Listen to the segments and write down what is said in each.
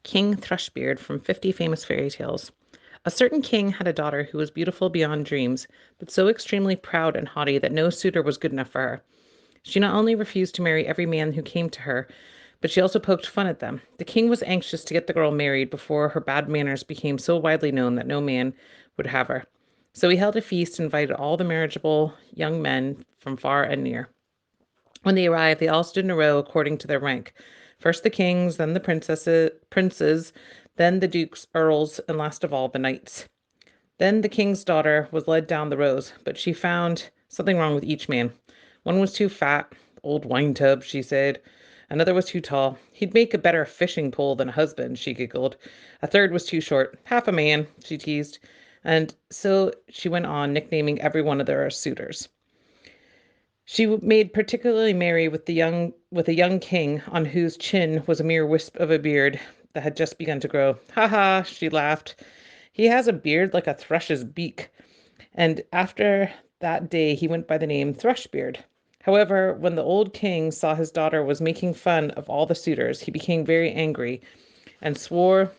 King Thrushbeard from 50 Famous Fairy Tales. A certain king had a daughter who was beautiful beyond dreams, but so extremely proud and haughty that no suitor was good enough for her. She not only refused to marry every man who came to her, but she also poked fun at them. The king was anxious to get the girl married before her bad manners became so widely known that no man would have her. So he held a feast and invited all the marriageable young men from far and near. When they arrived, they all stood in a row according to their rank. First the kings, then the princes, then the dukes, earls, and last of all the knights. Then the king's daughter was led down the rows, but she found something wrong with each man. One was too fat, old wine tub, she said. Another was too tall. He'd make a better fishing pole than a husband, she giggled. A third was too short, half a man, she teased. And so she went on, nicknaming every one of their suitors. She made particularly merry with a young king on whose chin was a mere wisp of a beard that had just begun to grow. Ha ha, she laughed. He has a beard like a thrush's beak. And after that day he went by the name Thrushbeard. However, when the old king saw his daughter was making fun of all the suitors, he became very angry and swore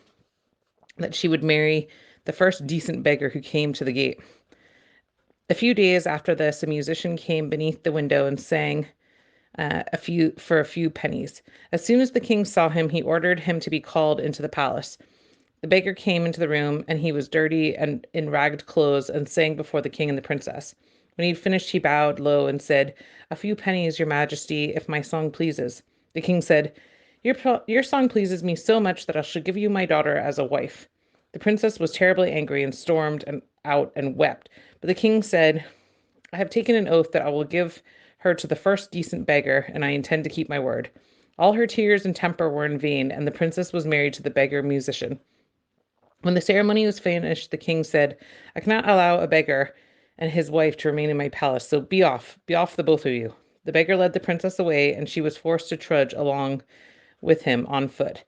that she would marry the first decent beggar who came to the gate. A few days after this, a musician came beneath the window and sang a few pennies. As soon as the king saw him, he ordered him to be called into the palace. The beggar came into the room, and he was dirty and in ragged clothes, and sang before the king and the princess. When he had finished, he bowed low and said, "A few pennies, your majesty, if my song pleases." The king said, your song pleases me so much that I shall give you my daughter as a wife." The princess was terribly angry and stormed out and wept. But the king said, "I have taken an oath that I will give her to the first decent beggar, and I intend to keep my word." All her tears and temper were in vain, and the princess was married to the beggar musician. When the ceremony was finished, the king said, "I cannot allow a beggar and his wife to remain in my palace, so be off the both of you." The beggar led the princess away, and she was forced to trudge along with him on foot.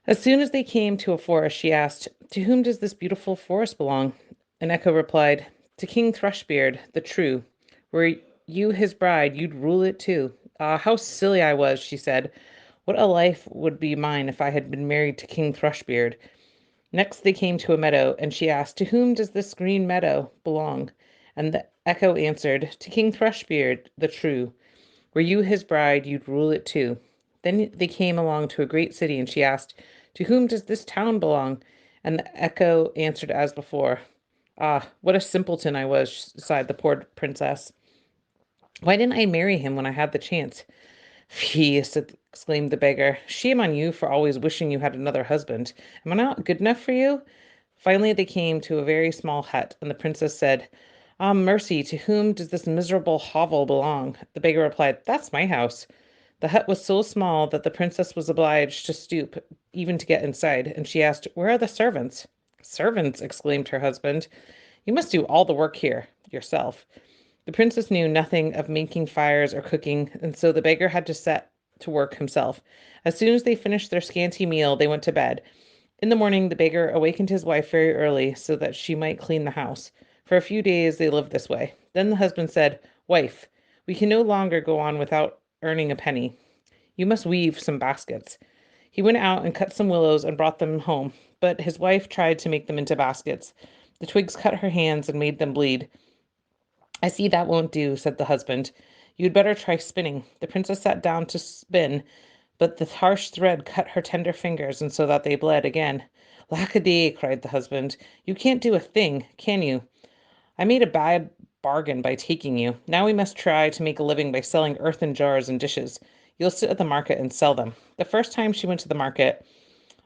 As soon as they came to a forest, she asked, "To whom does this beautiful forest belong?" An echo replied, "To King Thrushbeard, the true. Were you his bride, you'd rule it too." "Ah, how silly I was," she said. "What a life would be mine if I had been married to King Thrushbeard." Next they came to a meadow, and she asked, "To whom does this green meadow belong?" And the echo answered, "To King Thrushbeard, the true. Were you his bride, you'd rule it too." Then they came along to a great city, and she asked, "To whom does this town belong?" And the echo answered as before. "Ah, what a simpleton I was," sighed the poor princess. "Why didn't I marry him when I had the chance?" "Fie!" exclaimed the beggar. "Shame on you for always wishing you had another husband. Am I not good enough for you?" Finally they came to a very small hut, and the princess said, "Ah, mercy, to whom does this miserable hovel belong?" The beggar replied, "That's my house." The hut was so small that the princess was obliged to stoop even to get inside, and she asked, "Where are the servants?" "Servants!" exclaimed her husband. "You must do all the work here yourself." The princess knew nothing of making fires or cooking, and so the beggar had to set to work himself. As soon as they finished their scanty meal, they went to bed. In the morning, the beggar awakened his wife very early so that she might clean the house. For a few days they lived this way. Then the husband said, "Wife, we can no longer go on without earning a penny. You must weave some baskets." He went out and cut some willows and brought them home, but his wife tried to make them into baskets. The twigs cut her hands and made them bleed. "I see that won't do," said the husband. "You'd better try spinning." The princess sat down to spin, but the harsh thread cut her tender fingers, and so that they bled again. "Lack-a-day!" cried the husband. "You can't do a thing, can you? I made a bad bargain by taking you. Now we must try to make a living by selling earthen jars and dishes. You'll sit at the market and sell them." The first time she went to the market,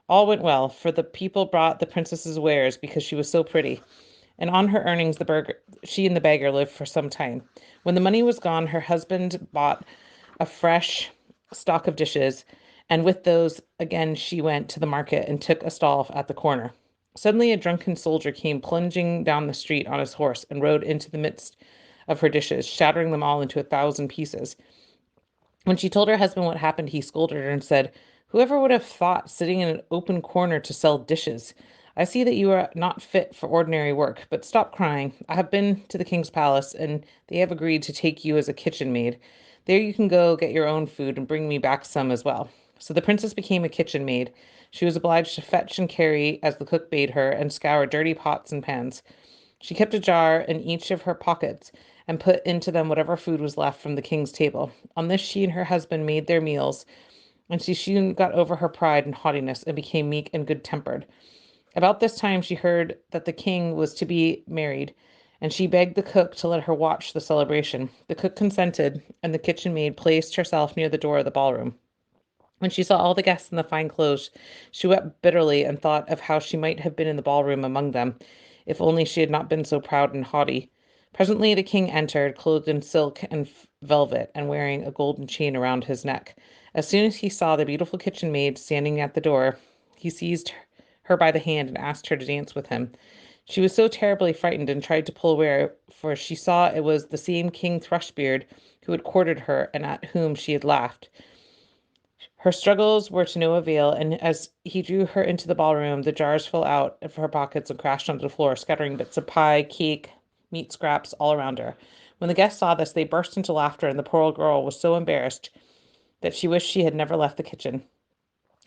all went well, for the people bought the princess's wares because she was so pretty, and on her earnings she and the beggar lived for some time. When the money was gone, her husband bought a fresh stock of dishes, and with those again she went to the market and took a stall at the corner. Suddenly a drunken soldier came plunging down the street on his horse and rode into the midst of her dishes, shattering them all into 1,000 pieces. When she told her husband what happened, he scolded her and said, "Whoever would have thought sitting in an open corner to sell dishes? I see that you are not fit for ordinary work, but stop crying. I have been to the king's palace, and they have agreed to take you as a kitchen maid. There you can go get your own food and bring me back some as well." So the princess became a kitchen maid. She was obliged to fetch and carry as the cook bade her, and scour dirty pots and pans. She kept a jar in each of her pockets and put into them whatever food was left from the king's table. On this she and her husband made their meals, and she soon got over her pride and haughtiness and became meek and good-tempered. About this time she heard that the king was to be married, and she begged the cook to let her watch the celebration. The cook consented, and the kitchen maid placed herself near the door of the ballroom. When she saw all the guests in the fine clothes, she wept bitterly and thought of how she might have been in the ballroom among them, if only she had not been so proud and haughty. Presently the king entered, clothed in silk and velvet, and wearing a golden chain around his neck. As soon as he saw the beautiful kitchen maid standing at the door, he seized her by the hand and asked her to dance with him. She was so terribly frightened and tried to pull away, for she saw it was the same King Thrushbeard who had courted her and at whom she had laughed. Her struggles were to no avail, and as he drew her into the ballroom, the jars fell out of her pockets and crashed onto the floor, scattering bits of pie, cake, meat scraps all around her. When the guests saw this, they burst into laughter, and the poor old girl was so embarrassed that she wished she had never left the kitchen.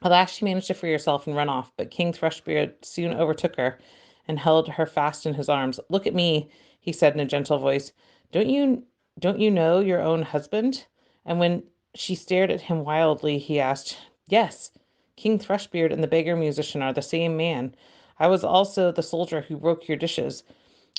At last she managed to free herself and run off, but King Thrushbeard soon overtook her and held her fast in his arms. "Look at me," he said in a gentle voice. "Don't you don't you know your own husband?" And when she stared at him wildly, he asked, "Yes, King Thrushbeard and the beggar musician are the same man. I was also the soldier who broke your dishes.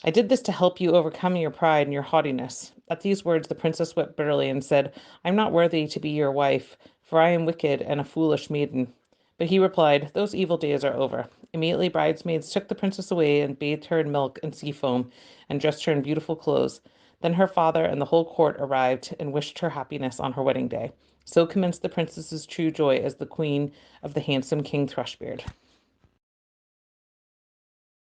I did this to help you overcome your pride and your haughtiness." At these words, the princess wept bitterly and said, "I am not worthy to be your wife, for I am wicked and a foolish maiden." But he replied, "Those evil days are over." Immediately, bridesmaids took the princess away and bathed her in milk and sea foam and dressed her in beautiful clothes. Then her father and the whole court arrived and wished her happiness on her wedding day. So commenced the princess's true joy as the queen of the handsome King Thrushbeard.